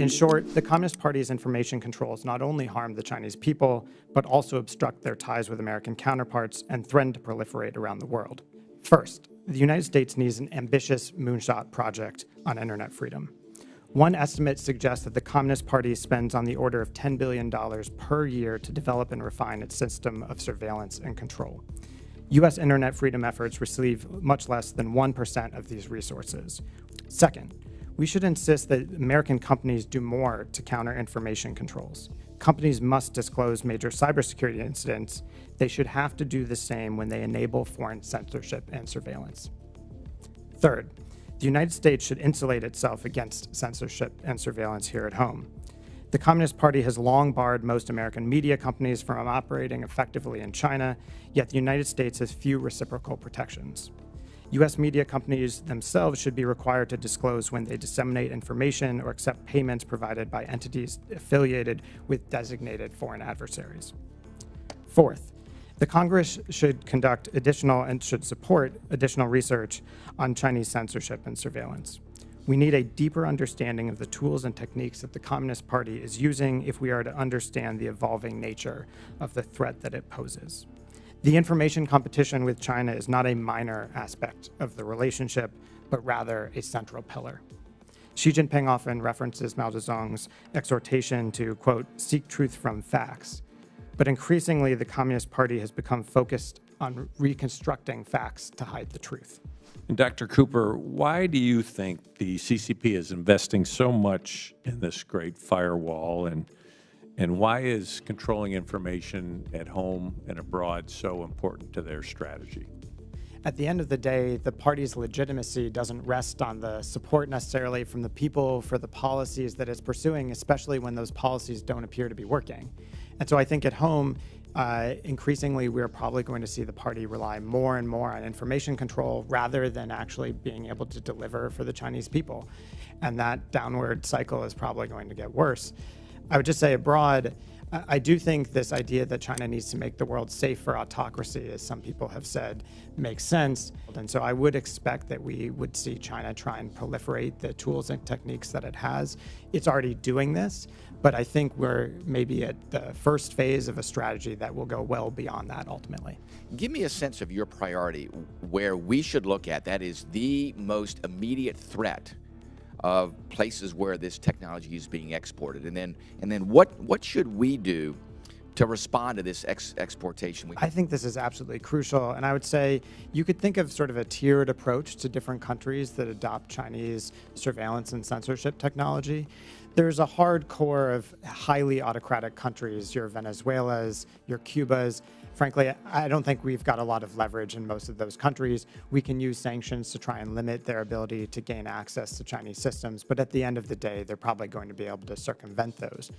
In short, the Communist Party's information controls not only harm the Chinese people, but also obstruct their ties with American counterparts and threaten to proliferate around the world. First, the United States needs an ambitious moonshot project on internet freedom. One estimate suggests that the Communist Party spends on the order of $10 billion per year to develop and refine its system of surveillance and control. U.S. internet freedom efforts receive much less than 1% of these resources. Second, we should insist that American companies do more to counter information controls. Companies must disclose major cybersecurity incidents. They should have to do the same when they enable foreign censorship and surveillance. Third, the United States should insulate itself against censorship and surveillance here at home. The Communist Party has long barred most American media companies from operating effectively in China, yet the United States has few reciprocal protections. U.S. media companies themselves should be required to disclose when they disseminate information or accept payments provided by entities affiliated with designated foreign adversaries. Fourth, the Congress should conduct additional and should support additional research on Chinese censorship and surveillance. We need a deeper understanding of the tools and techniques that the Communist Party is using if we are to understand the evolving nature of the threat that it poses. The information competition with China is not a minor aspect of the relationship, but rather a central pillar. Xi Jinping often references Mao Zedong's exhortation to, quote, seek truth from facts. But increasingly, the Communist Party has become focused on reconstructing facts to hide the truth. And Dr. Cooper, why do you think the CCP is investing so much in this great firewall, and why is controlling information at home and abroad so important to their strategy? At the end of the day, the party's legitimacy doesn't rest on the support necessarily from the people for the policies that it's pursuing, especially when those policies don't appear to be working. And so I think at home, increasingly, we're probably going to see the party rely more and more on information control rather than actually being able to deliver for the Chinese people. And that downward cycle is probably going to get worse. I would just say abroad, I do think this idea that China needs to make the world safe for autocracy, as some people have said, makes sense. And so I would expect that we would see China try and proliferate the tools and techniques that it has. It's already doing this, but I think we're maybe at the first phase of a strategy that will go well beyond that ultimately. Give me a sense of your priority, where we should look at that is the most immediate threat of places where this technology is being exported, and then what should we do to respond to this exportation? I think this is absolutely crucial, and I would say you could think of sort of a tiered approach to different countries that adopt Chinese surveillance and censorship technology. There's a hard core of highly autocratic countries, your Venezuelas, your Cubas. Frankly, I don't think we've got a lot of leverage in most of those countries. We can use sanctions to try and limit their ability to gain access to Chinese systems, but at the end of the day, they're probably going to be able to circumvent those.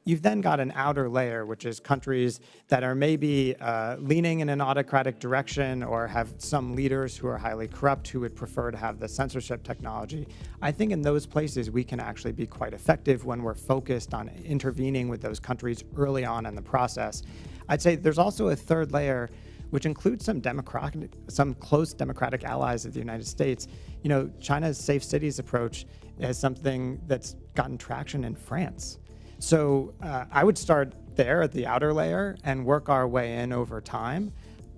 You've then got an outer layer, which is countries that are maybe leaning in an autocratic direction or have some leaders who are highly corrupt who would prefer to have the censorship technology. I think in those places, we can actually be quite effective when we're focused on intervening with those countries early on in the process. I'd say there's also a third layer, which includes some close democratic allies of the United States. You know, China's safe cities approach is something that's gotten traction in France. So I would start there at the outer layer and work our way in over time.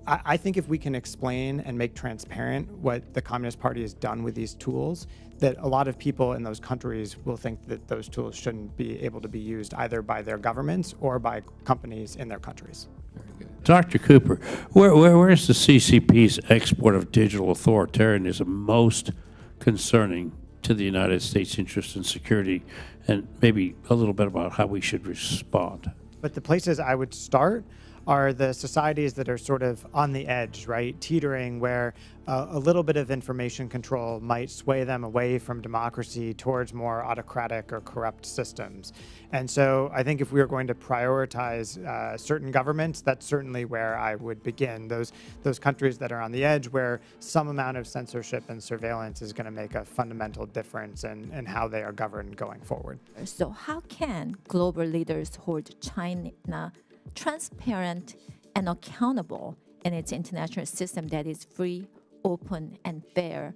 I think if we can explain and make transparent what the Communist Party has done with these tools, that a lot of people in those countries will think that those tools shouldn't be able to be used either by their governments or by companies in their countries. Very good. Dr. Cooper, where is the CCP's export of digital authoritarianism most concerning to the United States' interest and security, and maybe a little bit about how we should respond? But the places I would start are the societies that are sort of on the edge, right? Teetering, where a little bit of information control might sway them away from democracy towards more autocratic or corrupt systems. And so I think if we are going to prioritize certain governments, that's certainly where I would begin. Those countries that are on the edge, where some amount of censorship and surveillance is going to make a fundamental difference in how they are governed going forward. So how can global leaders hold China transparent and accountable in its international system that is free, open, and fair?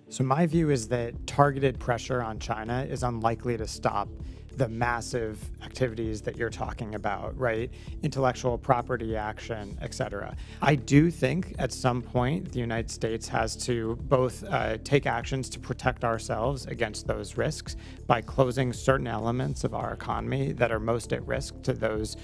So my view is that targeted pressure on China is unlikely to stop the massive activities that you're talking about, right? Intellectual property action, et cetera. I do think at some point the United States has to both take actions to protect ourselves against those risks by closing certain elements of our economy that are most at risk to those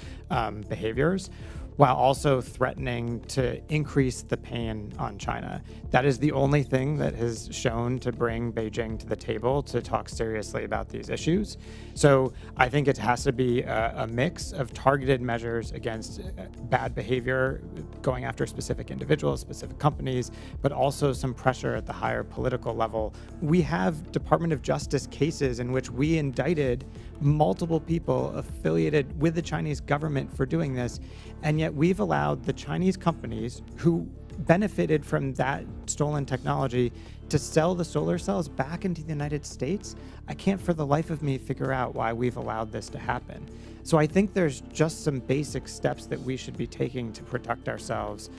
behaviors, while also threatening to increase the pain on China. That is the only thing that has shown to bring Beijing to the table to talk seriously about these issues. So I think it has to be a mix of targeted measures against bad behavior, going after specific individuals, specific companies, but also some pressure at the higher political level. We have Department of Justice cases in which we indicted multiple people affiliated with the Chinese government for doing this, and yet we've allowed the Chinese companies who benefited from that stolen technology to sell the solar cells back into the United States. I can't for the life of me figure out why we've allowed this to happen. So I think there's just some basic steps that we should be taking to protect ourselves.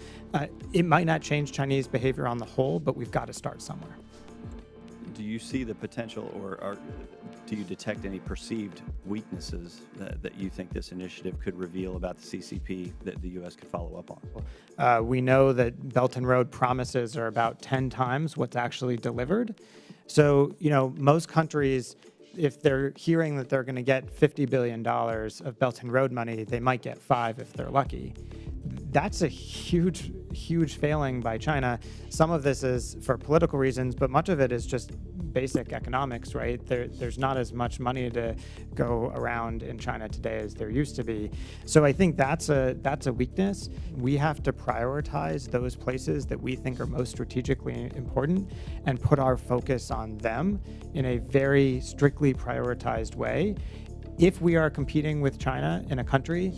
It might not change Chinese behavior on the whole, but we've got to start somewhere. Do you see the potential, or do you detect any perceived weaknesses that you think this initiative could reveal about the CCP that the U.S. could follow up on? We know that Belt and Road promises are about 10 times what's actually delivered. So, most countries, if they're hearing that they're going to get $50 billion of Belt and Road money, they might get 5 if they're lucky. That's a huge, huge failing by China. Some of this is for political reasons, but much of it is just basic economics, right? There's not as much money to go around in China today as there used to be. So I think that's a weakness. We have to prioritize those places that we think are most strategically important and put our focus on them in a very strictly prioritized way. If we are competing with China in a country,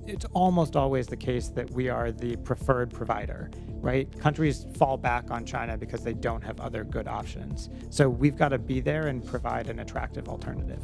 it's almost always the case that we are the preferred provider, right? Countries fall back on China because they don't have other good options. So we've got to be there and provide an attractive alternative.